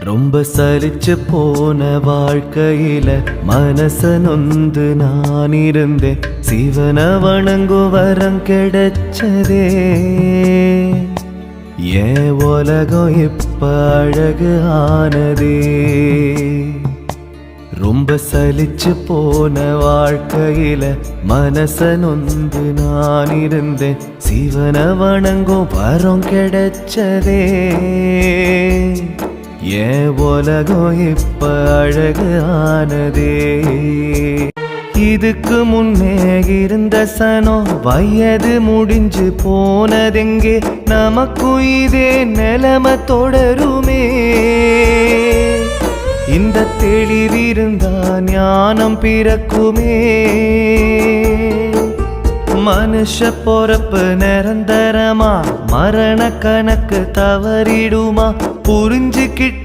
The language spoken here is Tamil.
ரொம்ப சலிச்சு போன வாழ்க்கையில மனச நொந்து நான் இருந்தேன். சிவன வணங்கும் வரம் கிடைச்சதே, ஏன் உலகம் இப்ப அழகு ஆனதே. ரொம்ப சலிச்சு போன வாழ்க்கையில மனச நொந்து நான் இருந்தேன். சிவன வணங்கும் வரம் கிடைச்சதே, ஏன் உலகம் இப்ப அழகு ஆனதே. இதுக்கு முன்னே இருந்த சனம் வயது முடிஞ்சு போனதெங்கே, நமக்கும் இதே நிலைமை தொடருமே. இந்த தெளிவிருந்தா ஞானம் பிறக்குமே. மனுஷ பொறப்பு நிரந்தரமா, மரண கணக்கு தவறிடுமா, புரிஞ்சுக்கிட்ட